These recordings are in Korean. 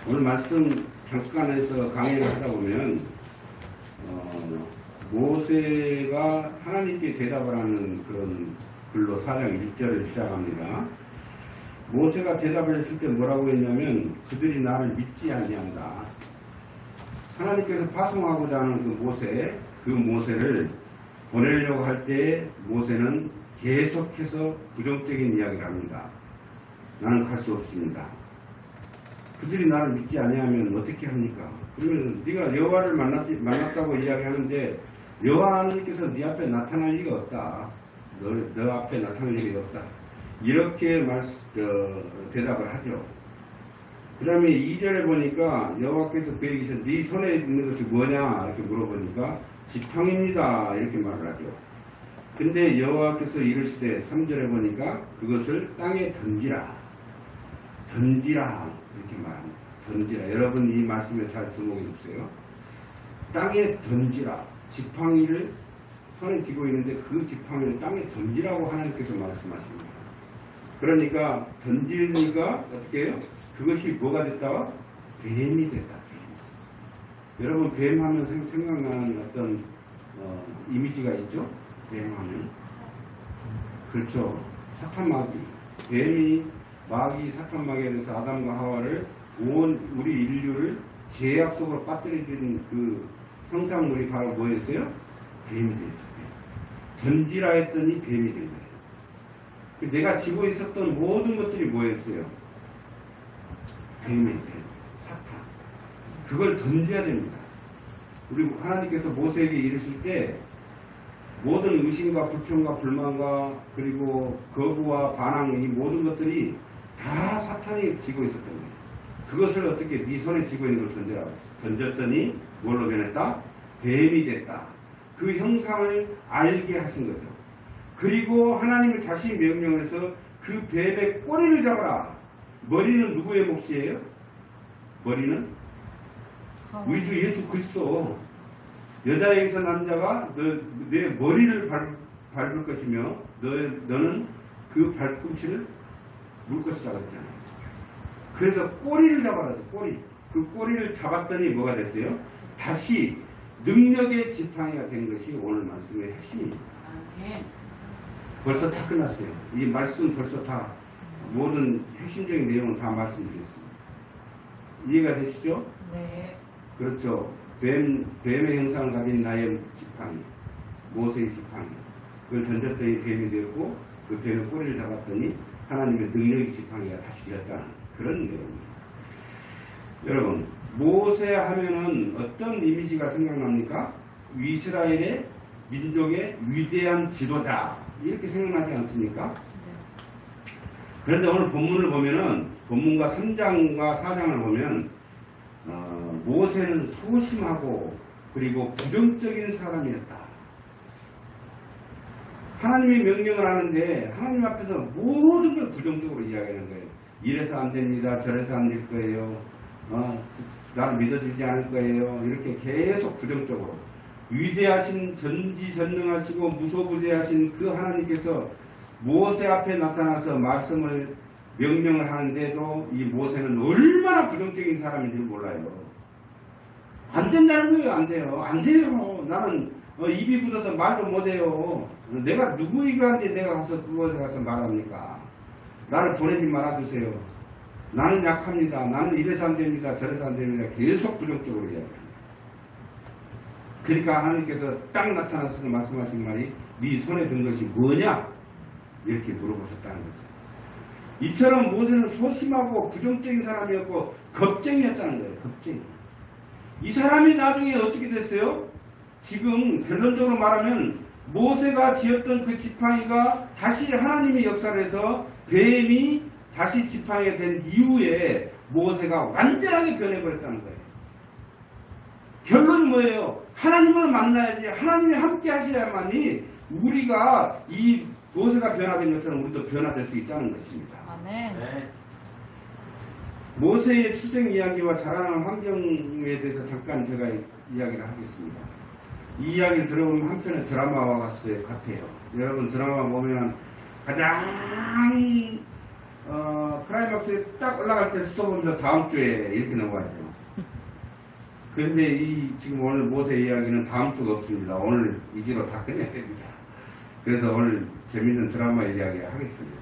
오늘 말씀 잠깐 해서 강의를 하다 보면 모세가 하나님께 대답을 하는 그런 글로 4장 1절을 시작합니다. 모세가 대답을 했을 때 뭐라고 했냐면 그들이 나를 믿지 아니한다. 하나님께서 파송하고자 하는 그 모세를 보내려고 할 때 모세는 계속해서 부정적인 이야기를 합니다. 나는 갈 수 없습니다. 그들이 나를 믿지 아니하면 어떻게 합니까? 그러면 네가 여호와를 만났다고 이야기하는데 여호와 하나님께서 네 앞에 나타날 리가 없다. 너 앞에 나타날 리가 없다. 이렇게 대답을 하죠. 그 다음에 2절에 보니까 여호와께서 그에게서 네 손에 있는 것이 뭐냐 이렇게 물어보니까 지팡이입니다 이렇게 말을 하죠. 근데 여호와께서 이르시되 3절에 보니까 그것을 땅에 던지라 이렇게 말합니다. 던지라. 여러분 이 말씀에 잘 주목해 주세요. 땅에 던지라. 지팡이를 손에 쥐고 있는데 그 지팡이를 땅에 던지라고 하나님께서 말씀하십니다. 그러니까 던지니까 어떻게 해요? 그것이 뭐가 됐다? 뱀이 됐다. 뱀. 여러분 뱀 하면 생각나는 어떤 이미지가 있죠? 뱀 하면 그렇죠. 사탄마귀. 뱀이 마귀 사탄마귀에 대해서 아담과 하와를 온 우리 인류를 죄악 속으로 빠뜨려진 그 형상물이 바로 뭐였어요? 뱀이 됐죠. 던지라 했더니 뱀이 된 거예요. 내가 지고 있었던 모든 것들이 뭐였어요? 뱀이 뱀, 사탄. 그걸 던져야 됩니다. 우리 하나님께서 모세에게 이르실 때 모든 의심과 불평과 불만과 그리고 거부와 반항 이 모든 것들이 다 사탄이 지고 있었던 거예요. 그것을 어떻게 네 손에 쥐고 있는 걸 던져라. 던졌더니 뭘로 변했다? 뱀이 됐다. 그 형상을 알게 하신 거죠. 그리고 하나님을 다시 명령을 해서 그 뱀의 꼬리를 잡아라. 머리는 누구의 몫이에요? 머리는 우리 주 예수 그리스도. 여자에게서 남자가 내 머리를 밟을 것이며 너는 그 발꿈치를 물 것이다 그랬잖아요. 그래서 꼬리를 잡아라서 꼬리. 그 꼬리를 잡았더니 뭐가 됐어요? 다시 능력의 지팡이가 된 것이 오늘 말씀의 핵심입니다. 벌써 다 끝났어요. 이 말씀 벌써 다 모든 핵심적인 내용은 다 말씀드렸습니다. 이해가 되시죠? 네. 그렇죠. 뱀의 형상을 가진 나의 지팡이, 모세의 지팡이. 그걸 던졌더니 뱀이 되었고 그 뱀의 꼬리를 잡았더니 하나님의 능력의 지팡이가 다시 되었다는 그런 내용입니다. 여러분, 모세 하면은 어떤 이미지가 생각납니까? 이스라엘의 민족의 위대한 지도자 이렇게 생각나지 않습니까? 그런데 오늘 본문을 보면은 본문과 3장과 4장을 보면 모세는 소심하고 그리고 부정적인 사람이었다. 하나님이 명령을 하는데 하나님 앞에서 모든 걸 부정적으로 이야기하는 거예요. 이래서 안 됩니다. 저래서 안 될 거예요. 나를 믿어주지 않을 거예요. 이렇게 계속 부정적으로. 위대하신 전지전능하시고 무소부재하신 그 하나님께서 모세 앞에 나타나서 말씀을 명령을 하는데도 이 모세는 얼마나 부정적인 사람인지 몰라요. 안 된다는 거예요. 안 돼요. 안 돼요. 나는 입이 굳어서 말도 못해요. 내가 누구이가한테 내가 가서 그곳에 가서 말합니까? 나를 보내지 말아주세요. 나는 약합니다. 나는 이래서 안 됩니다. 저래서 안 됩니다. 계속 부정적으로 이야기합니다. 그러니까 하나님께서 딱 나타나서 말씀하신 말이 네 손에 든 것이 뭐냐? 이렇게 물어보셨다는 거죠. 이처럼 모세는 소심하고 부정적인 사람이었고 겁쟁이였다는 거예요. 겁쟁이. 이 사람이 나중에 어떻게 됐어요? 지금 결론적으로 말하면 모세가 지었던 그 지팡이가 다시 하나님의 역사를 해서 뱀이 다시 지팡이가 된 이후에 모세가 완전하게 변해버렸다는 거예요. 결론은 뭐예요? 하나님을 만나야지. 하나님이 함께 하셔야만이 우리가 이 모세가 변화된 것처럼 우리도 변화될 수 있다는 것입니다. 아멘. 네. 모세의 출생 이야기와 자라는 환경에 대해서 잠깐 제가 이야기를 하겠습니다. 이 이야기를 들어보면 한편의 드라마와 같아요. 여러분 드라마 보면 가장 클라이막스에 딱 올라갈 때 스톱은 다음 주에 이렇게 넘어가죠. 그런데 지금 오늘 모세 이야기는 다음 주가 없습니다. 오늘 이 주로 다 끝내야 됩니다. 그래서 오늘 재밌는 드라마 이야기 하겠습니다.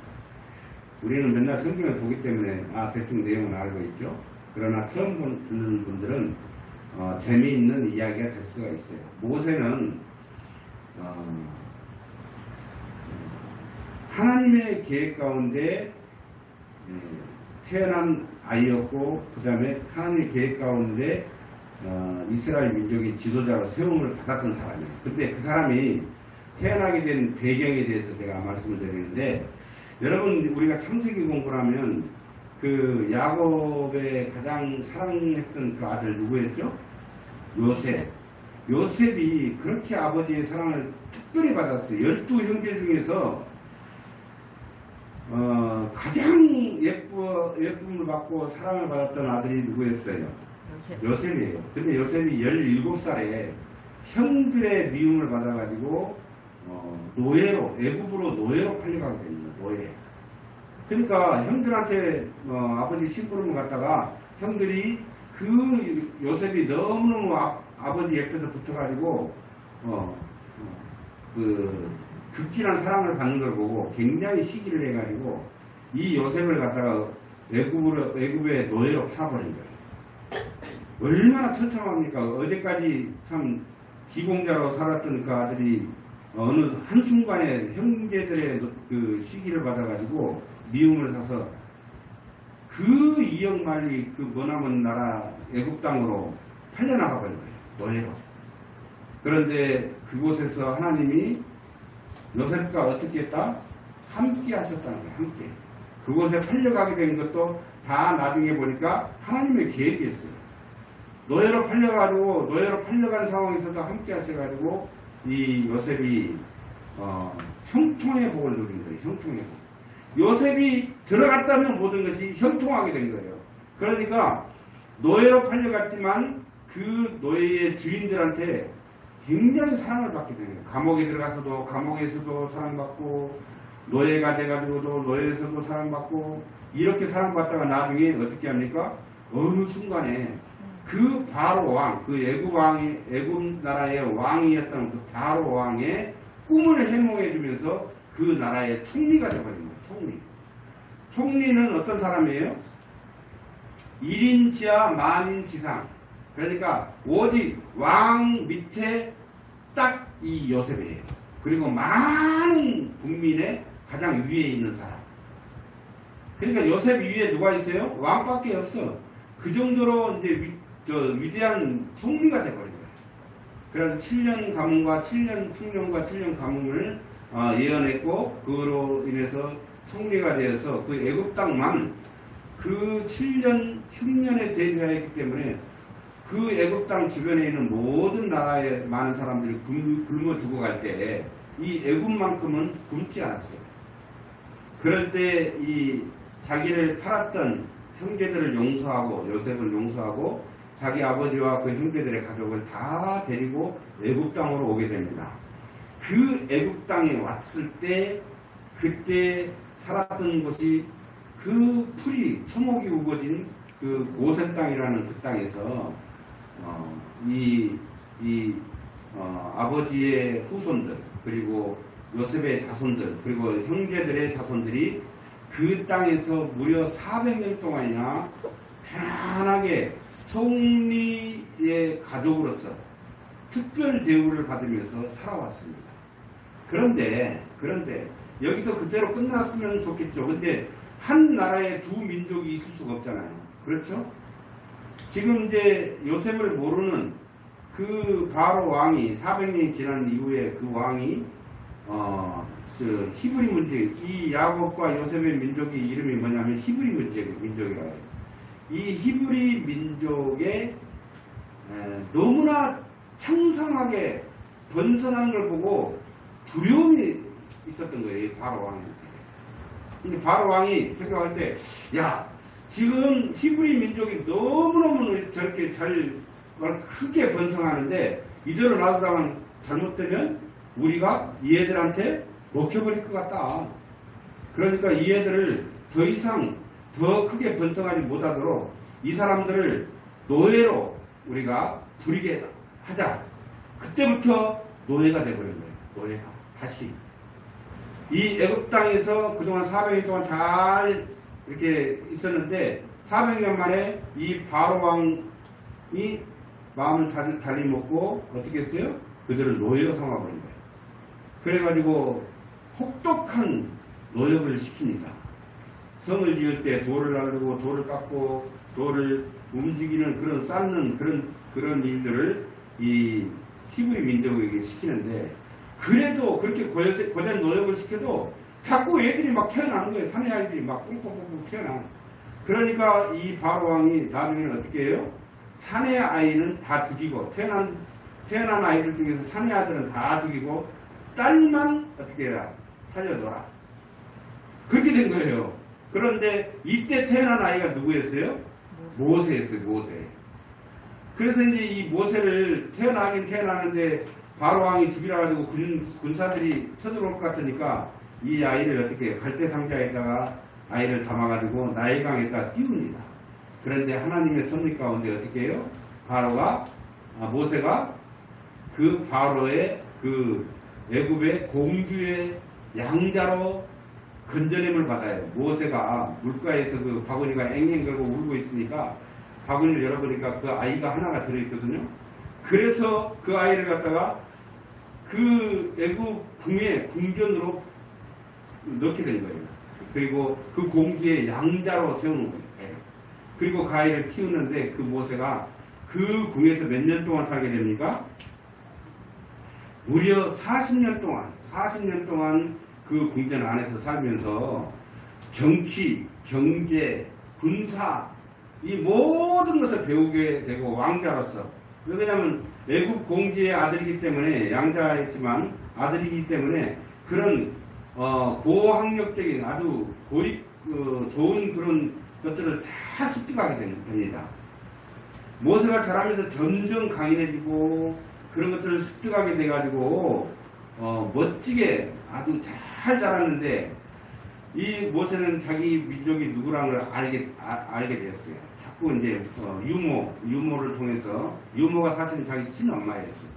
우리는 맨날 성경을 보기 때문에 대충 내용은 알고 있죠. 그러나 처음 듣는 분들은 재미있는 이야기가 될 수가 있어요. 모세는 하나님의 계획 가운데 태어난 아이였고, 그 다음에 하나님의 계획 가운데 이스라엘 민족의 지도자로 세움을 받았던 사람이에요. 근데 그 사람이 태어나게 된 배경에 대해서 제가 말씀을 드리는데, 여러분 우리가 창세기 공부를 하면 그 야곱의 가장 사랑했던 그 아들 누구였죠? 요셉. 요셉이 그렇게 아버지의 사랑을 특별히 받았어요. 12형제 중에서 가장 예쁨을 받고 사랑을 받았던 아들이 누구였어요? 요셉이에요. 근데 요셉이 17살에 형들의 미움을 받아가지고 애굽으로 노예로 팔려가게 됩니다. 노예. 그러니까 형들한테 아버지 심부름을 갖다가 형들이 그 요셉이 너무너무 아버지 옆에서 붙어가지고 극진한 사랑을 받는 걸 보고 굉장히 시기를 해가지고 이 요셉을 갖다가 애굽의 노예로 팔아버린 거예요. 얼마나 처참합니까? 어제까지 참 기공자로 살았던 그 아들이 어느 한순간에 형제들의 그 시기를 받아가지고 미움을 사서 그 2억 마리 그 머나먼 나라 애굽 땅으로 팔려나가 버린 거예요. 노예로. 그런데 그곳에서 하나님이 요셉과 어떻게 했다? 함께 하셨다는 거예요. 함께. 그곳에 팔려가게 된 것도 다 나중에 보니까 하나님의 계획이었어요. 노예로 팔려간 상황에서도 함께 하셔가지고 이 요셉이 형통의 복을 누린 거예요. 형통의 복. 요셉이 들어갔다면 모든 것이 형통하게 된 거예요. 그러니까 노예로 팔려갔지만 그 노예의 주인들한테 굉장히 사랑을 받게 되는 거예요. 감옥에 들어가서도 감옥에서도 사랑받고, 노예가 돼가지고도 노예에서도 사랑받고, 이렇게 사랑받다가 나중에 어떻게 합니까? 어느 순간에 그 바로 왕, 그 애굽 나라의 왕이었던 그 바로 왕의 꿈을 해몽해주면서 그 나라의 총리가 되어버린 거예요. 총리. 총리는 어떤 사람이에요? 1인 지하 만인 지상. 그러니까 오직 왕 밑에 딱 이 요셉이에요. 그리고 많은 국민의 가장 위에 있는 사람. 그러니까 요셉 위에 누가 있어요? 왕밖에 없어. 그 정도로 이제 위대한 총리가 되어버린 거예요. 그래서 7년 가문과 7년 풍년과 7년 가문을 예언했고, 그로 인해서 총리가 되어서 그 애굽 땅만 그 7년 흉년에 대비하였기 때문에 그 애굽 땅 주변에 있는 모든 나라의 많은 사람들이 굶어 죽어갈 때 이 애굽만큼은 굶지 않았어요. 그럴 때 이 자기를 팔았던 형제들을 용서하고, 요셉을 용서하고 자기 아버지와 그 형제들의 가족을 다 데리고 애굽 땅으로 오게 됩니다. 그 애굽 땅에 왔을 때 그때 살았던 곳이 그 풀이 초목이 우거진 그 고센 땅이라는 그 땅에서 아버지의 후손들, 그리고 요셉의 자손들, 그리고 형제들의 자손들이 그 땅에서 무려 400년 동안이나 편안하게 총리의 가족으로서 특별 대우를 받으면서 살아왔습니다. 그런데 여기서 그대로 끝났으면 좋겠죠. 근데 한 나라에 두 민족이 있을 수가 없잖아요. 그렇죠? 지금 이제 요셉을 모르는 그 바로 왕이 400년이 지난 이후에 그 왕이 히브리 민족, 이 야곱과 요셉의 민족의 이름이 뭐냐면 히브리 민족이라고 해요. 이 히브리 민족의 너무나 창성하게 번성하는 걸 보고 두려움이 있었던 거예요. 이 바로 왕한테. 근데 바로 왕이 생각할 때, 야, 지금 히브리 민족이 너무너무 저렇게 크게 번성하는데 이대로 놔두다가 잘못되면 우리가 이 애들한테 먹혀버릴 것 같다. 그러니까 이 애들을 더 이상 더 크게 번성하지 못하도록 이 사람들을 노예로 우리가 부리게 하자. 그때부터 노예가 되버린 거예요. 노예가 다시 이 애굽 땅에서 그동안 400년 동안 잘 이렇게 있었는데 400년 만에 이 바로 왕이 마음을 달리 먹고 어떻게 했어요? 그들을 노예로 삼아버린 거예요. 그래가지고 혹독한 노역을 시킵니다. 성을 지을 때 돌을 나르고 돌을 깎고 돌을 움직이는 그런 쌓는 그런 일들을 이 히브리 민족에게 시키는데, 그래도 그렇게 고된 노역을 시켜도 자꾸 애들이 막 태어나는 거예요. 사내 아이들이 막 뿡뿡뿡 태어나. 그러니까 이 바로 왕이 나중에는 어떻게 해요? 사내 아이는 다 죽이고 태어난 아이들 중에서 사내 아들은 다 죽이고 딸만 어떻게 해라? 살려둬라. 그렇게 된 거예요. 그런데 이때 태어난 아이가 누구였어요? 모세였어요. 모세. 그래서 이제 이 모세를 태어나긴 태어나는데 바로 왕이 죽이라 가지고 군사들이 쳐들어올 것 같으니까 이 아이를 어떻게 해요? 갈대 상자에다가 아이를 담아가지고 나일강에다 띄웁니다. 그런데 하나님의 섭리 가운데 어떻게 해요? 모세가 그 바로의 그 애굽의 공주의 양자로 건져냄을 받아요. 모세가 물가에서 그 바구니가 앵앵 걸고 울고 있으니까 바구니를 열어보니까 그 아이가 하나가 들어있거든요. 그래서 그 아이를 갖다가 그 애굽 궁의 궁전으로 넣게 된 거예요. 그리고 그 공주의 양자로 세우는 거예요. 그리고 그 아이를 키우는데 그 모세가 그 궁에서 몇 년 동안 살게 됩니까? 무려 40년 동안 그 궁전 안에서 살면서 정치, 경제, 군사 이 모든 것을 배우게 되고 왕자로서, 왜냐하면 애굽 공주의 아들이기 때문에 양자였지만 아들이기 때문에 그런 고학력적인 아주 좋은 그런 것들을 다 습득하게 됩니다. 모세가 자라면서 점점 강인해지고 그런 것들을 습득하게 돼가지고 멋지게 아주 잘 자랐는데, 이 모세는 자기 민족이 누구라는 걸 알게 됐어요. 자꾸 이제 유모를 통해서, 유모가 사실은 자기 친엄마였어요.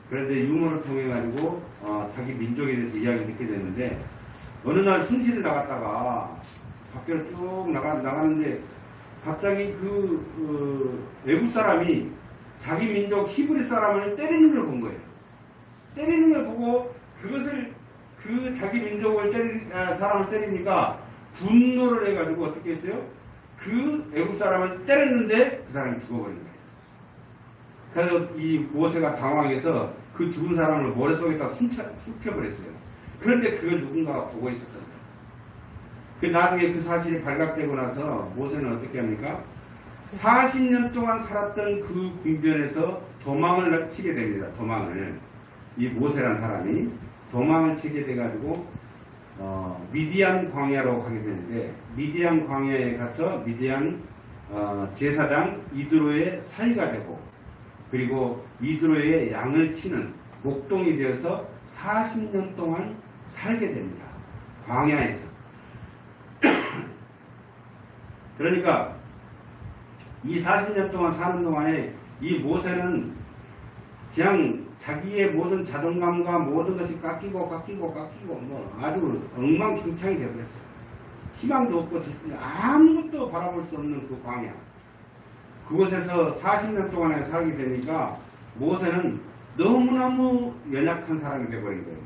그런데 유모를 통해 가지고 자기 민족에 대해서 이야기를 듣게 됐는데, 어느 날 순시를 나갔다가 밖으로 쭉 나가는데 갑자기 외국 사람이 자기 민족 히브리 사람을 때리는 걸 본 거예요. 때리는 걸 보고 그것을 그 자기 민족을 사람을 때리니까 분노를 해가지고 어떻게 했어요? 그 외국 사람을 때렸는데 그 사람이 죽어버린 거예요. 그래서 이 모세가 당황해서 그 죽은 사람을 모래속에다 숨겨버렸어요. 그런데 그걸 누군가가 보고 있었던 거예요. 나중에 그 사실이 발각되고 나서 모세는 어떻게 합니까? 40년 동안 살았던 그 궁전에서 도망을 치게 됩니다. 이 모세란 사람이 도망을 치게 돼가지고 미디안 광야로 가게 되는데, 미디안 광야에 가서 미디안 제사장 이드로의 사위가 되고, 그리고 이드로의 양을 치는 목동이 되어서 40년 동안 살게 됩니다. 광야에서. 그러니까 이 40년 동안 사는 동안에 이 모세는 그냥 자기의 모든 자존감과 모든 것이 깎이고 뭐 아주 엉망진창이 되어버렸어요. 희망도 없고 아무것도 바라볼 수 없는 그 광야. 그곳에서 40년 동안에 살게 되니까 모세는 너무너무 연약한 사람이 되어버린 거예요.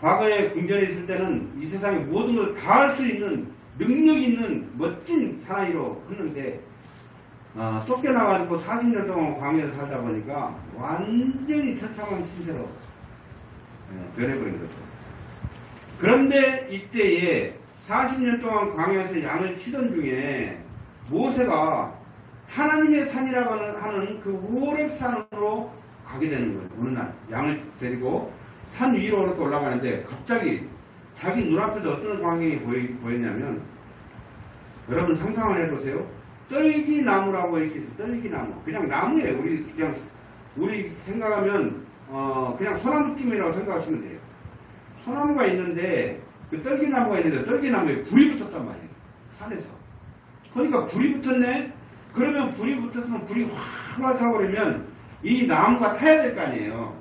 과거에 궁전에 있을 때는 이 세상의 모든 걸 다 할 수 있는 능력 있는 멋진 사나이로 했는데, 쫓겨나가지고 40년 동안 광야에서 살다 보니까 완전히 처참한 신세로 변해버린 거죠. 그런데 이때에 40년 동안 광야에서 양을 치던 중에 모세가 하나님의 산이라고 하는 그 호렙산으로 가게 되는 거예요. 어느 날 양을 데리고 산 위로 이렇게 올라가는데 갑자기 자기 눈앞에서 어떤 광경이 보였냐면, 여러분 상상을 해보세요. 떨기나무라고 이렇게 있어요. 떨기나무. 그냥 나무예요. 우리 생각하면 그냥 소나무찜이라고 생각하시면 돼요. 소나무가 있는데 그 떨기나무가 있는데 떨기나무에 불이 붙었단 말이에요. 산에서. 그러니까 불이 붙었네? 그러면 불이 붙었으면 불이 확 타버리면 이 나무가 타야 될 거 아니에요.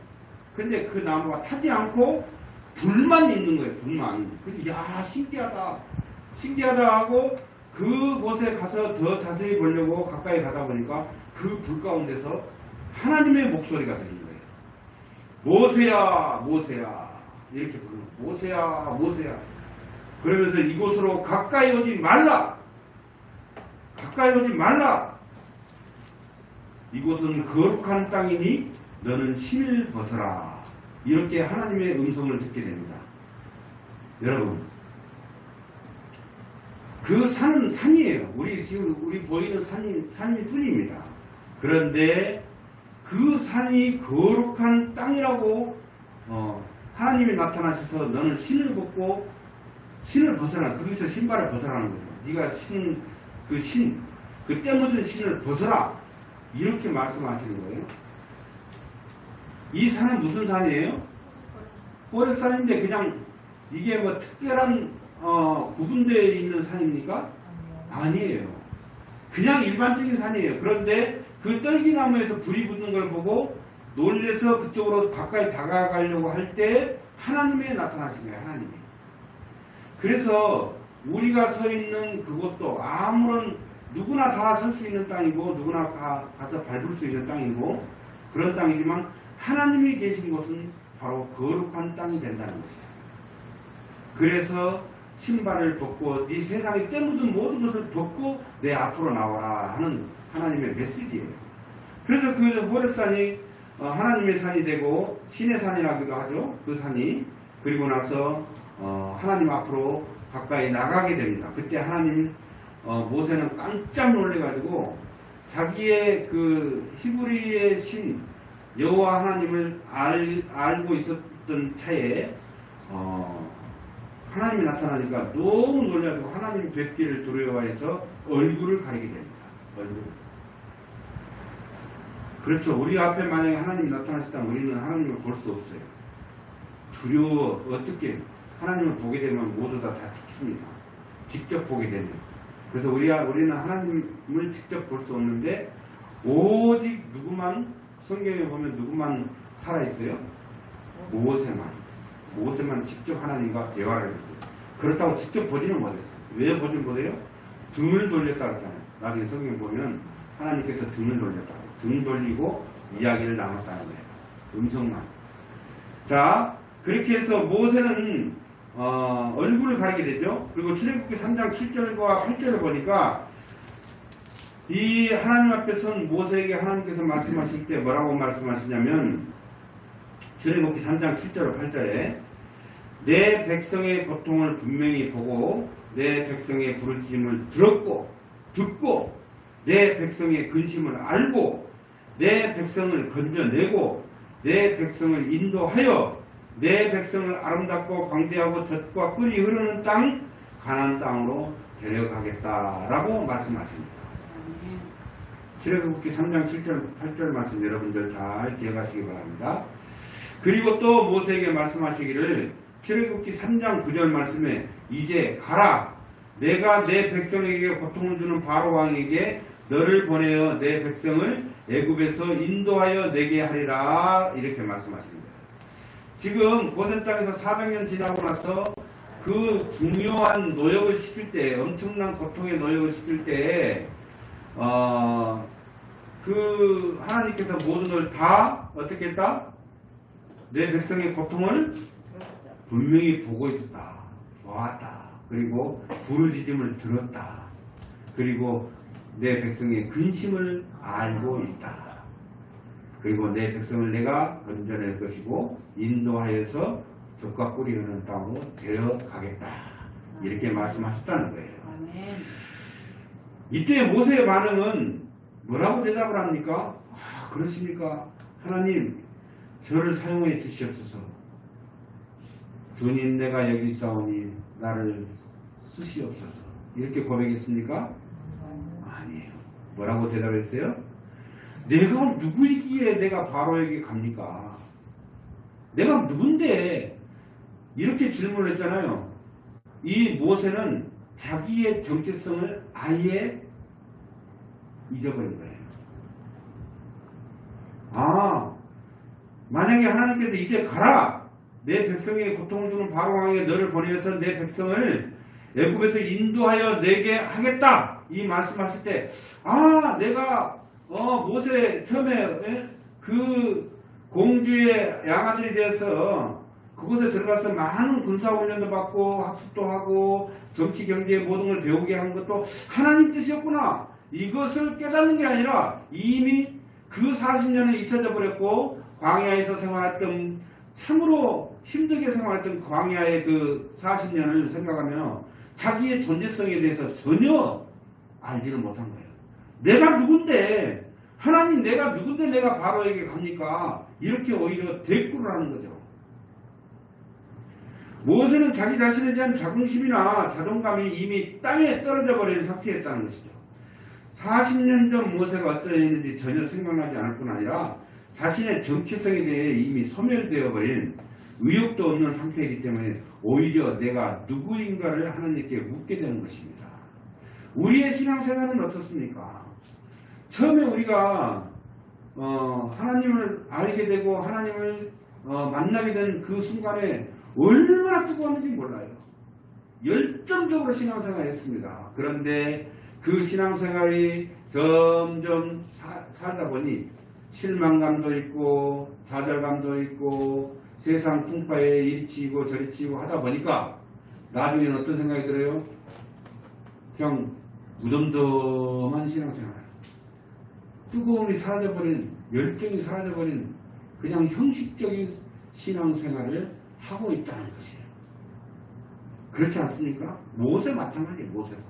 근데 그 나무가 타지 않고 불만 있는 거예요. 불만. 그래서 야 신기하다. 신기하다 하고 그곳에 가서 더 자세히 보려고 가까이 가다 보니까 그 불 가운데서 하나님의 목소리가 들린 거예요. 모세야 모세야 이렇게 부르는 모세야 모세야. 그러면서 이곳으로 가까이 오지 말라. 가까이 오지 말라. 이곳은 거룩한 땅이니 너는 신을 벗어라. 이렇게 하나님의 음성을 듣게 됩니다. 여러분, 그 산은 산이에요. 우리 보이는 산일 뿐입니다. 그런데 그 산이 거룩한 땅이라고 하나님이 나타나셔서 너는 신을 벗고 신을 벗어라. 거기서 신발을 벗어라는 거죠. 네가 그 때 묻은 신을 벗어라. 이렇게 말씀하시는 거예요. 이 산은 무슨 산이에요? 호렙산인데 그냥 이게 뭐 특별한 구분되어 있는 산입니까? 아니에요. 그냥 일반적인 산이에요. 그런데 그 떨기나무에서 불이 붙는 걸 보고 놀래서 그쪽으로 가까이 다가가려고 할 때 하나님이 나타나신 거예요. 하나님이. 그래서 우리가 서 있는 그곳도 아무런 누구나 다 설 수 있는 땅이고 누구나 가서 밟을 수 있는 땅이고 그런 땅이지만 하나님이 계신 곳은 바로 거룩한 땅이 된다는 것이에요. 그래서 신발을 벗고 네 세상에 때묻은 모든 것을 벗고 내 앞으로 나와라 하는 하나님의 메시지예요. 그래서 그 호렙산이 하나님의 산이 되고 신의 산이라기도 하죠. 그 산이. 그리고 나서 하나님 앞으로 가까이 나가게 됩니다. 그때 하나님 모세는 깜짝 놀래가지고 자기의 그 히브리의 신 여호와 하나님을 알고 있었던 차에 하나님이 나타나니까 너무 놀라고 하나님 뵙기를 두려워해서 얼굴을 가리게 됩니다. 얼굴. 그렇죠. 우리 앞에 만약에 하나님이 나타나셨다면 우리는 하나님을 볼 수 없어요. 두려워. 어떻게 하나님을 보게 되면 모두 다 죽습니다. 직접 보게 되면. 그래서 우리는 하나님을 직접 볼 수 없는데 오직 누구만 성경에 보면 누구만 살아있어요? 모세만 직접 하나님과 대화를 했어요. 그렇다고 직접 보지는 못했어요. 왜 보지 못해요? 등을 돌렸다 그랬잖아요. 나중에 성경에 보면 하나님께서 등을 돌렸다고. 등 돌리고 이야기를 나눴다는 거예요. 음성만. 자, 그렇게 해서 모세는 얼굴을 가리게 되죠. 그리고 출애굽기 3장 7절과 8절을 보니까 이 하나님 앞에 선 모세에게 하나님께서 말씀하실 때 뭐라고 말씀하시냐면 출애굽기 3장 7절 8절에 내 백성의 고통을 분명히 보고 내 백성의 부르짖음을 듣고 내 백성의 근심을 알고 내 백성을 건져내고 내 백성을 인도하여 내 백성을 아름답고 광대하고 젖과 꿀이 흐르는 땅 가나안 땅으로 데려가겠다라고 말씀하십니다. 출애굽기 3장 7절 8절 말씀 여러분들 잘 기억하시기 바랍니다. 그리고 또 모세에게 말씀하시기를 출애굽기 3장 9절 말씀에 이제 가라 내가 내 백성에게 고통을 주는 바로 왕에게 너를 보내어 내 백성을 애굽에서 인도하여 내게 하리라 이렇게 말씀하십니다. 지금 고센 땅에서 400년 지나고 나서 그 중요한 노역을 시킬 때 엄청난 고통의 노역을 시킬 때 그 하나님께서 모든 걸 다 어떻게 했다? 내 백성의 고통을 분명히 보고 있었다. 보았다. 그리고 부르짖음을 들었다. 그리고 내 백성의 근심을 알고 있다. 그리고 내 백성을 내가 건져낼 것이고 인도하여서 젖과 꿀이 흐르는 땅으로 데려가겠다. 이렇게 말씀하셨다는 거예요. 이때 모세의 반응은 뭐라고 대답을 합니까? 그렇습니까? 하나님 저를 사용해 주시옵소서. 주님 내가 여기 있사오니 나를 쓰시옵소서. 이렇게 고백했습니까? 아니에요. 뭐라고 대답했어요? 내가 누구이기에 내가 바로에게 갑니까? 내가 누군데? 이렇게 질문을 했잖아요. 이 모세는 자기의 정체성을 아예 잊어버린 거예요. 아, 만약에 하나님께서 이제 가라! 내 백성에게 고통을 주는 바로 왕에게 너를 보내서 내 백성을 애굽에서 인도하여 내게 하겠다! 이 말씀하실 때, 아, 내가 모세 처음에 그 공주의 양아들이 되어서 그곳에 들어가서 많은 군사훈련도 받고 학습도 하고 정치 경제의 모든 걸 배우게 한 것도 하나님 뜻이었구나. 이것을 깨닫는 게 아니라 이미 그 40년을 잊혀져 버렸고 광야에서 생활했던 참으로 힘들게 생활했던 광야의 그 40년을 생각하면 자기의 존재성에 대해서 전혀 알지를 못한 거예요. 내가 누군데 하나님 내가 누군데 내가 바로에게 갑니까? 이렇게 오히려 대꾸를 하는 거죠. 모세는 자기 자신에 대한 자긍심이나 자존감이 이미 땅에 떨어져 버린 상태였다는 것이죠. 40년 전 모세가 어떤 애였는지 전혀 생각나지 않을 뿐 아니라 자신의 정체성에 대해 이미 소멸되어 버린 의욕도 없는 상태이기 때문에 오히려 내가 누구인가를 하나님께 묻게 되는 것입니다. 우리의 신앙생활은 어떻습니까? 처음에 우리가 하나님을 알게 되고 하나님을 만나게 된 그 순간에 얼마나 뜨거웠는지 몰라요. 열정적으로 신앙생활을 했습니다. 그런데 그 신앙생활이 점점 살다 보니 실망감도 있고 좌절감도 있고 세상 풍파에 이리 치이고 저리 치이고 하다 보니까 나중에는 어떤 생각이 들어요? 그냥 무덤덤한 신앙생활, 뜨거움이 사라져버린, 열정이 사라져버린 그냥 형식적인 신앙생활을 하고 있다는 것이에요. 그렇지 않습니까? 모세 마찬가지예요. 모세도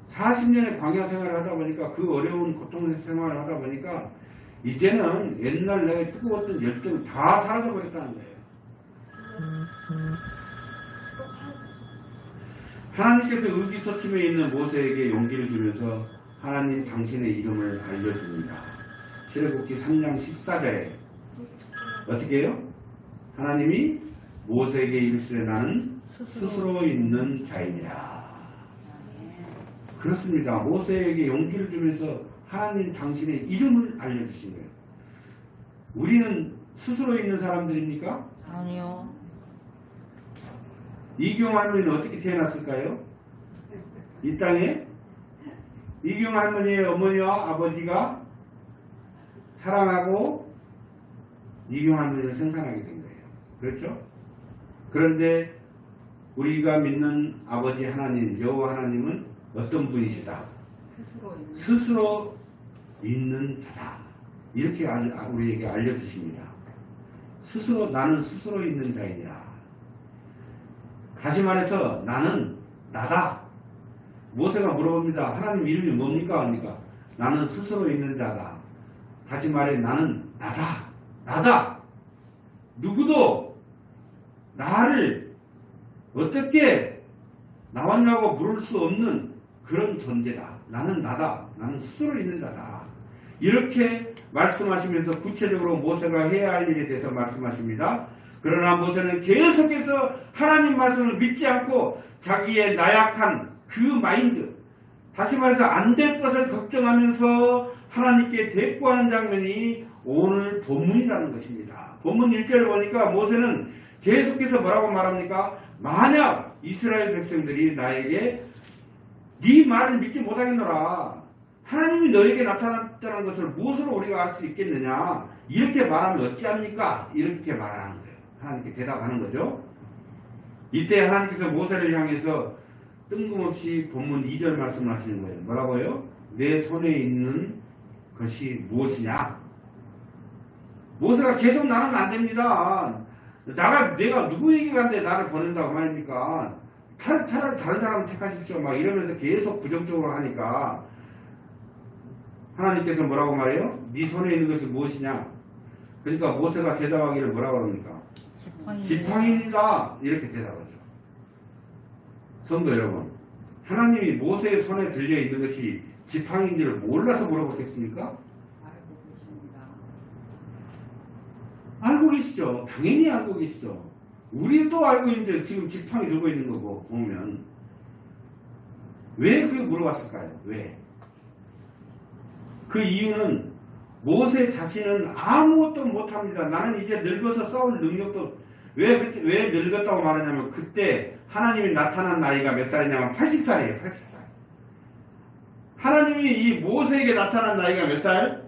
40년의 광야 생활을 하다 보니까 그 어려운 고통 생활을 하다 보니까 이제는 옛날 내가 뜨거웠던 열정이 다 사라져버렸다는 거예요. 하나님께서 의기소침해 있는 모세에게 용기를 주면서 하나님 당신의 이름을 알려줍니다. 출애굽기 3장 14절에 어떻게 해요? 하나님이 모세에게 이르시되 나는 스스로 있는 자이니라. 그렇습니다. 모세에게 용기를 주면서 하나님 당신의 이름을 알려주신 거예요. 우리는 스스로 있는 사람들입니까? 아니요. 이경 할머니는 어떻게 태어났을까요? 이 땅에 이경 할머니의 어머니와 아버지가 사랑하고 이경 할머니를 생산하게 된 거예요. 그렇죠? 그런데 우리가 믿는 아버지 하나님, 여호와 하나님은 어떤 분이시다? 스스로 있는 자다. 이렇게 우리에게 알려주십니다. 스스로 나는 스스로 있는 자이니라. 다시 말해서 나는 나다. 모세가 물어봅니다. 하나님 이름이 뭡니까? 합니까? 나는 스스로 있는 자다. 다시 말해 나는 나다. 나다. 누구도 나를 어떻게 나왔냐고 물을 수 없는 그런 존재다. 나는 나다. 나는 스스로 있는 자다. 이렇게 말씀하시면서 구체적으로 모세가 해야 할 일에 대해서 말씀하십니다. 그러나 모세는 계속해서 하나님 말씀을 믿지 않고 자기의 나약한 그 마인드, 다시 말해서 안 될 것을 걱정하면서 하나님께 대꾸하는 장면이 오늘 본문이라는 것입니다. 본문 1절을 보니까 모세는 계속해서 뭐라고 말합니까? 만약 이스라엘 백성들이 나에게 네 말을 믿지 못하겠노라. 하나님이 너에게 나타났다는 것을 무엇으로 우리가 알 수 있겠느냐? 이렇게 말하면 어찌합니까? 이렇게 말하는 거예요. 하나님께 대답하는 거죠. 이때 하나님께서 모세를 향해서 뜬금없이 본문 2절 말씀을 하시는 거예요. 뭐라고요? 내 손에 있는 것이 무엇이냐? 모세가 계속 나는 안 됩니다. 내가 누구에게 간데 나를 보낸다고 말입니까? 차라리 다른 사람을 택하십시오. 막 이러면서 계속 부정적으로 하니까 하나님께서 뭐라고 말해요? 네 손에 있는 것이 무엇이냐? 그러니까 모세가 대답하기를 뭐라고 합니까? 지팡이입니다. 이렇게 대답하죠. 성도 여러분, 하나님이 모세의 손에 들려 있는 것이 지팡이인지를 몰라서 물어보겠습니까? 알고 계십니다. 알고 계시죠. 당연히 알고 계시죠. 우리도 알고 있는데 지금 지팡이 들고 있는 거 보면 왜 그게 물어봤을까요? 왜? 그 이유는 모세 자신은 아무것도 못합니다. 나는 이제 늙어서 싸울 능력도 왜 늙었다고 말하냐면 그때 하나님이 나타난 나이가 몇 살이냐면 80살이에요. 80살. 하나님이 이 모세에게 나타난 나이가 몇 살?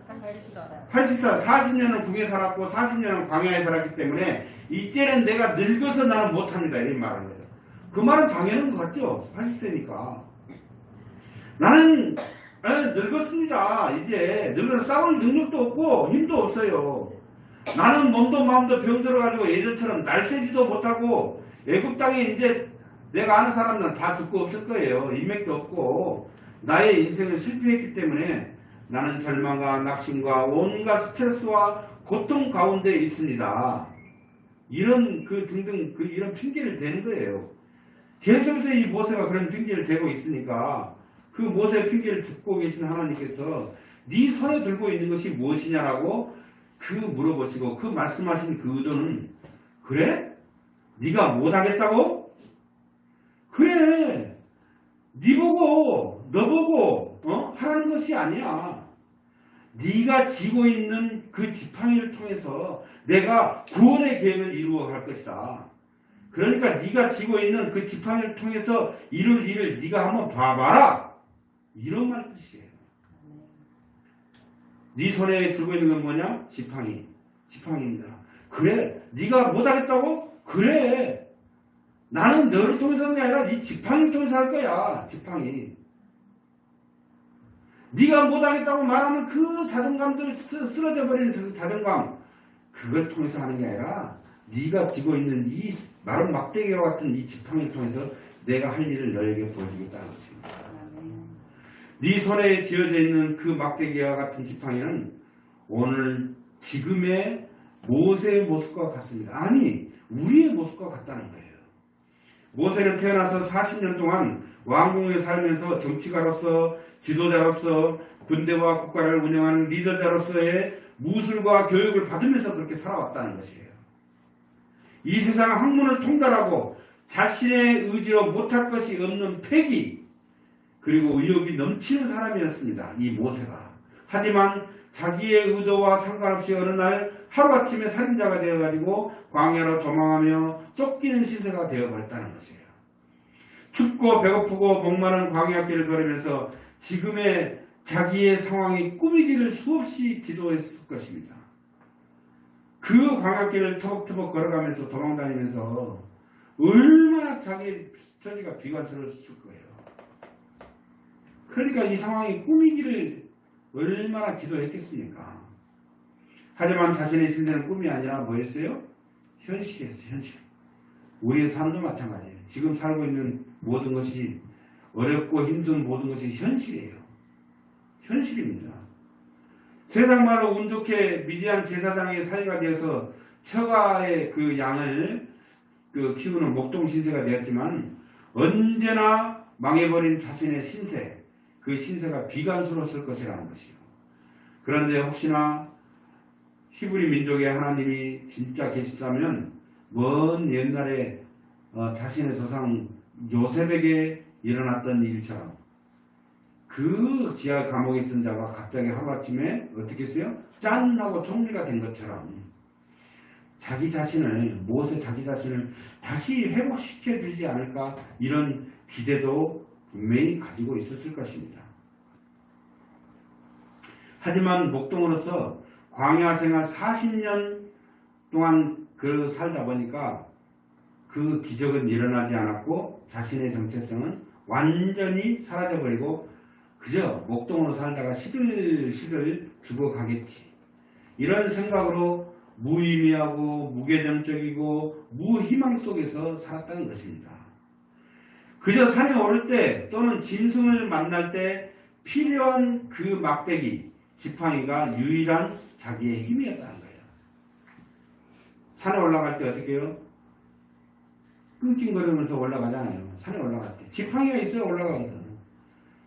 80살. 40년은 국에 살았고 40년은 광야에 살았기 때문에 이제는 내가 늙어서 나는 못합니다. 이런 말한 거죠. 그 말은 당연한 것 같죠. 80세니까. 나는 늙었습니다. 이제 늙어서 싸울 능력도 없고 힘도 없어요. 나는 몸도 마음도 병들어가지고 예전처럼 날새지도 못하고 애굽 땅에 이제 내가 아는 사람들은 다 듣고 없을 거예요. 인맥도 없고 나의 인생은 실패했기 때문에 나는 절망과 낙심과 온갖 스트레스와 고통 가운데 있습니다. 이런 등등 이런 핑계를 대는 거예요. 계속해서 이 모세가 그런 핑계를 대고 있으니까 그 모세의 핑계를 듣고 계신 하나님께서 네 손에 들고 있는 것이 무엇이냐라고 물어보시고 그 말씀하신 그 의도는 그래? 네가 못하겠다고? 그래. 네 보고 너 보고 하라는 것이 아니야. 네가 지고 있는 그 지팡이를 통해서 내가 구원의 계획을 이루어 갈 것이다. 그러니까 네가 지고 있는 그 지팡이를 통해서 이룰 일을 네가 한번 봐봐라. 이런 말 뜻이에요. 네 손에 들고 있는 건 뭐냐? 지팡이입니다. 그래? 네가 못하겠다고? 그래. 나는 너를 통해서 하는 게 아니라 네 지팡이를 통해서 할 거야. 지팡이. 네가 못하겠다고 말하는 그 자존감들 쓰러져 버리는 그 자존감 그걸 통해서 하는 게 아니라 네가 지고 있는 이 마른 막대기와 같은 이 지팡이를 통해서 내가 할 일을 너에게 보여주겠다는 것입니다. 네 손에 쥐어져 있는 그 막대기와 같은 지팡이는 오늘 지금의 모세의 모습과 같습니다. 아니 우리의 모습과 같다는 거예요. 모세는 태어나서 40년 동안 왕궁에 살면서 정치가로서 지도자로서 군대와 국가를 운영하는 리더자로서의 무술과 교육을 받으면서 그렇게 살아왔다는 것이에요. 이 세상 학문을 통달하고 자신의 의지로 못할 것이 없는 패기 그리고 의욕이 넘치는 사람이었습니다. 이 모세가. 하지만 자기의 의도와 상관없이 어느 날 하루아침에 살인자가 되어가지고 광야로 도망하며 쫓기는 신세가 되어버렸다는 것이에요. 춥고 배고프고 목마른 광야길을 걸으면서 지금의 자기의 상황이 꿈이기를 수없이 기도했을 것입니다. 그 광야길을 터벅터벅 걸어가면서 도망다니면서 얼마나 자기 처지가 비관스러웠을 거예요. 그러니까 이 상황이 꿈이기를 얼마나 기도했겠습니까? 하지만 자신의 신세는 꿈이 아니라 뭐였어요? 현실이었어요. 현실. 우리의 삶도 마찬가지예요. 지금 살고 있는 모든 것이 어렵고 힘든 모든 것이 현실이에요. 현실입니다. 세상 말로 운 좋게 미디안 제사장의 사이가 되어서 처가의 그 양을 키우는 목동 신세가 되었지만 언제나 망해버린 자신의 신세, 그 신세가 비관스러웠을 것이라는 것이요. 그런데 혹시나 히브리 민족의 하나님이 진짜 계시다면 먼 옛날에 자신의 조상 요셉에게 일어났던 일처럼 그 지하 감옥에 있던 자가 갑자기 하루아침에 어떻게 했어요? 짠 하고 총리가 된 것처럼 모세 자기 자신을 다시 회복시켜 주지 않을까 이런 기대도 분명히 가지고 있었을 것입니다. 하지만 목동으로서 광야 생활 40년 동안 살다 보니까 그 기적은 일어나지 않았고 자신의 정체성은 완전히 사라져버리고 그저 목동으로 살다가 시들시들 죽어가겠지. 이런 생각으로 무의미하고 무개념적이고 무희망 속에서 살았다는 것입니다. 그저 산에 오를 때 또는 짐승을 만날 때 필요한 그 막대기, 지팡이가 유일한 자기의 힘이었다는 거예요. 산에 올라갈 때 어떻게 해요? 끙끙거리면서 올라가잖아요. 산에 올라갈 때. 지팡이가 있어야 올라가거든.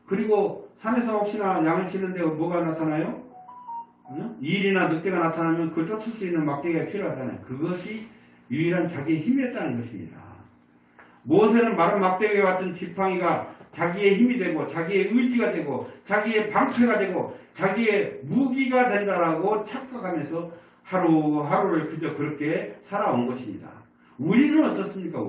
그리고 산에서 혹시나 양을 치는데 뭐가 나타나요? 일이나 늑대가 나타나면 그걸 쫓을 수 있는 막대기가 필요하잖아요. 그것이 유일한 자기의 힘이었다는 것입니다. 모세는 마른 막대기와 같은 지팡이가 자기의 힘이 되고 자기의 의지가 되고 자기의 방패가 되고 자기의 무기가 된다라고 착각하면서 하루하루를 그저 그렇게 살아온 것입니다. 우리는 어떻습니까?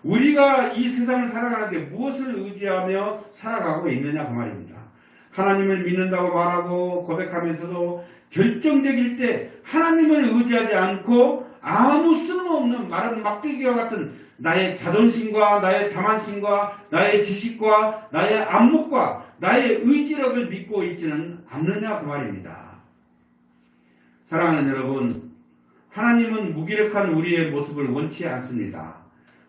우리가 이 세상을 살아가는데 무엇을 의지하며 살아가고 있느냐 그 말입니다. 하나님을 믿는다고 말하고 고백하면서도 결정적일 때 하나님을 의지하지 않고 아무 쓸모없는 마른 막대기와 같은 나의 자존심과 나의 자만심과 나의 지식과 나의 안목과 나의 의지력을 믿고 있지는 않느냐 그 말입니다. 사랑하는 여러분, 하나님은 무기력한 우리의 모습을 원치 않습니다.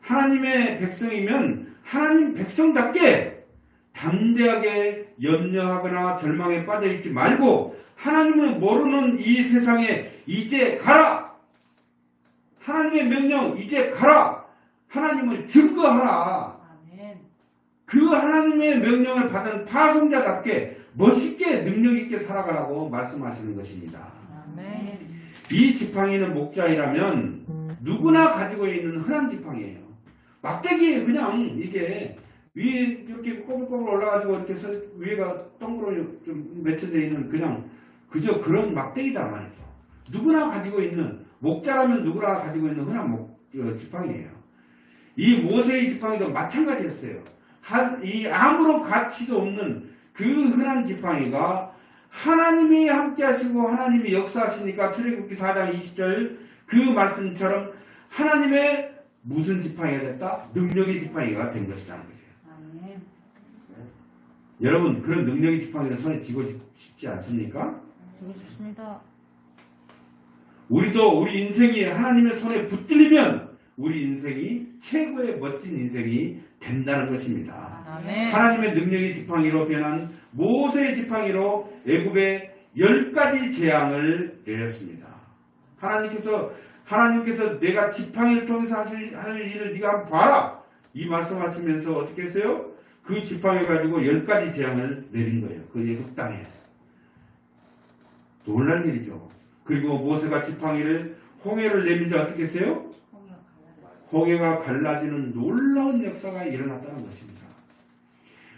하나님의 백성이면 하나님 백성답게 담대하게 염려하거나 절망에 빠져있지 말고 하나님을 모르는 이 세상에 이제 가라! 하나님의 명령 이제 가라! 하나님을 증거하라! 그 하나님의 명령을 받은 파송자답게 멋있게 능력있게 살아가라고 말씀하시는 것입니다. 이 지팡이는 목자이라면 누구나 가지고 있는 흔한 지팡이에요. 막대기 그냥 이게 위에 이렇게 꼬불꼬불 올라가지고 이렇게 위에가 동그랗게 좀 맺혀져 있는 그냥 그저 그런 막대기다 말이죠. 누구나 가지고 있는, 목자라면 누구나 가지고 있는 흔한 지팡이에요. 이 모세의 지팡이도 마찬가지였어요. 이 아무런 가치도 없는 그 흔한 지팡이가 하나님이 함께 하시고 하나님이 역사하시니까 출애굽기 4장 20절 그 말씀처럼 하나님의 무슨 지팡이가 됐다? 능력의 지팡이가 된 것이라는 거죠. 여러분 그런 능력의 지팡이를 손에 쥐고 싶지 않습니까? 쥐고 싶습니다. 우리도 우리 인생이 하나님의 손에 붙들리면 우리 인생이 최고의 멋진 인생이 된다는 것입니다. 하나님의 능력의 지팡이로 변한 모세의 지팡이로 애굽에 10가지 재앙을 내렸습니다. 하나님께서 내가 지팡이를 통해서 할 일을 네가 한번 봐라 이 말씀하시면서 어떻게 했어요? 그 지팡이 가지고 10가지 재앙을 내린 거예요. 그 애굽 땅에. 놀란 일이죠. 그리고 모세가 지팡이를 홍해를 내밀자 어떻게 했어요? 홍해가 갈라지는 놀라운 역사가 일어났다는 것입니다.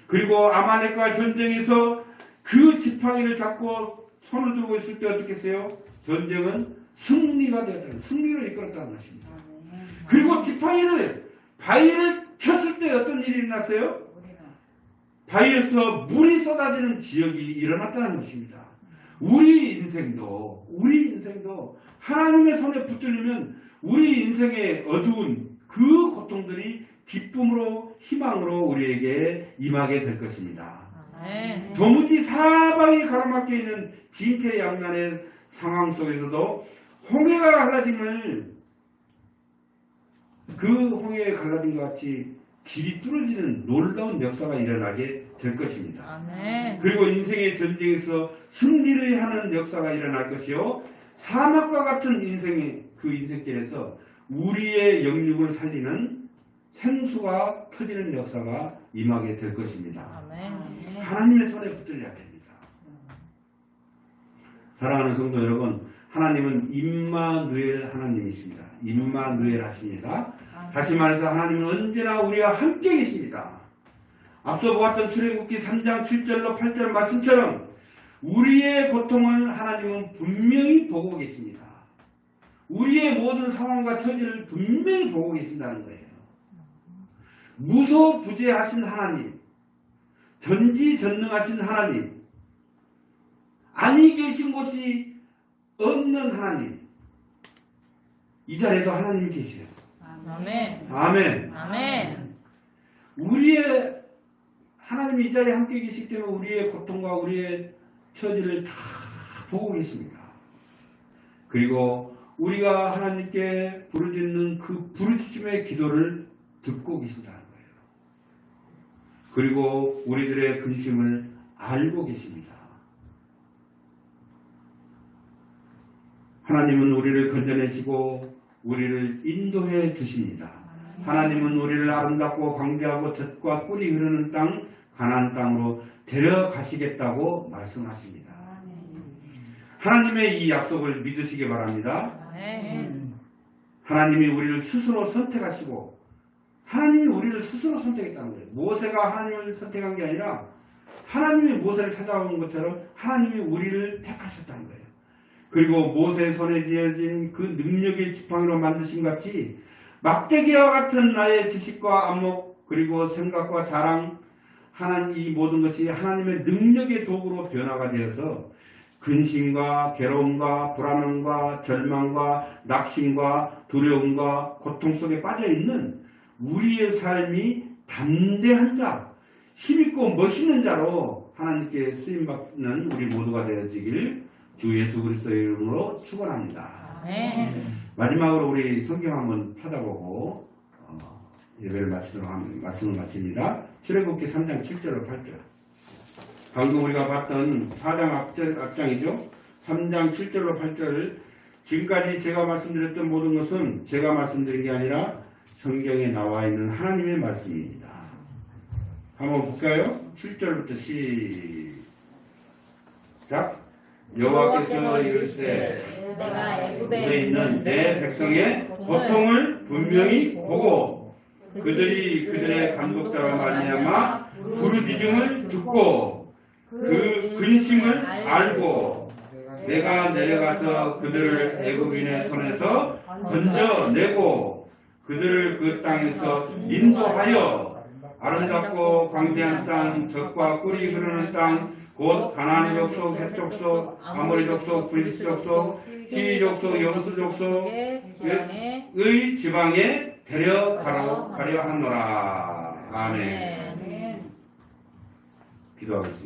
그리고 아말렉과 전쟁에서 그 지팡이를 잡고 손을 들고 있을 때 어떻게 했어요? 전쟁은 승리가 되었다는, 승리로 이끌었다는 것입니다. 그리고 지팡이를 바위를 쳤을 때 어떤 일이 일어났어요? 바위에서 물이 쏟아지는 지역이 일어났다는 것입니다. 우리 인생도 하나님의 손에 붙들리면 우리 인생의 어두운 그 고통들이 기쁨으로 희망으로 우리에게 임하게 될 것입니다. 도무지 사방이 가로막혀 있는 진퇴양난의 상황 속에서도 홍해가 갈라짐을 그 홍해에 갈라진 것 같이 길이 뚫어지는 놀라운 역사가 일어나게 될 것입니다. 그리고 인생의 전쟁에서 승리를 하는 역사가 일어날 것이요 사막과 같은 인생의 그 인생길에서 우리의 영육을 살리는 생수가 터지는 역사가 임하게 될 것입니다. 하나님의 손에 붙들려야 됩니다. 사랑하는 성도 여러분, 하나님은 임마누엘 하나님이십니다. 임마누엘 하십니다. 다시 말해서 하나님은 언제나 우리와 함께 계십니다. 앞서 보았던 출애굽기 3장 7절로 8절 말씀처럼 우리의 고통을 하나님은 분명히 보고 계십니다. 우리의 모든 상황과 처지를 분명히 보고 계신다는 거예요. 무소부재하신 하나님, 전지전능하신 하나님, 아니 계신 곳이 없는 하나님, 이 자리에도 하나님이 계세요. 아멘. 아멘. 아멘. 우리의 하나님이 이 자리에 함께 계시기 때문에 우리의 고통과 우리의 처지를 다 보고 계십니다. 그리고 우리가 하나님께 부르짖는 그 부르짖음의 기도를 듣고 계신다는 거예요. 그리고 우리들의 근심을 알고 계십니다. 하나님은 우리를 건져내시고 우리를 인도해 주십니다. 하나님은 우리를 아름답고 광대하고 젖과 꿀이 흐르는 땅 가나안 땅으로 데려가시겠다고 말씀하십니다. 하나님의 이 약속을 믿으시기 바랍니다. 하나님이 우리를 스스로 선택하시고 하나님이 우리를 스스로 선택했다는 거예요. 모세가 하나님을 선택한 게 아니라 하나님이 모세를 찾아오는 것처럼 하나님이 우리를 택하셨다는 거예요. 그리고 모세의 손에 지어진 그 능력의 지팡이로 만드신 같이 막대기와 같은 나의 지식과 안목 그리고 생각과 자랑 하나님 이 모든 것이 하나님의 능력의 도구로 변화가 되어서 근심과 괴로움과 불안함과 절망과 낙심과 두려움과 고통 속에 빠져있는 우리의 삶이 담대한 자, 힘있고 멋있는 자로 하나님께 쓰임받는 우리 모두가 되어지길 주 예수 그리스도의 이름으로 축원합니다. 아멘. 마지막으로 우리 성경 한번 찾아보고 예배를 마치도록 하면 말씀을 마칩니다. 출애굽기 3장 7절로 8절. 방금 우리가 봤던 4장 앞장이죠. 3장 7절로 8절. 지금까지 제가 말씀드렸던 모든 것은 제가 말씀드린 게 아니라 성경에 나와 있는 하나님의 말씀입니다. 한번 볼까요? 7절부터 시작. 여호와께서 이르시되 내가 애굽에 있는 내 백성의 고통을 분명히 보고 그들이 그들의 간독자로 말미암아 부르짖음을 듣고 그 근심을 알고 내가 내려가서 그들을 애굽인의 손에서 건져내고 그들을 그 땅에서 인도하여 아름답고 광대한 땅, 젖과 꿀이 흐르는 땅, 곧 가나안 족속, 헷 족속, 아모리 족속, 브리스 족속, 히위 족속, 여부스 족속의 지방에 데려가려 하노라. 아멘. 기도하겠습니다.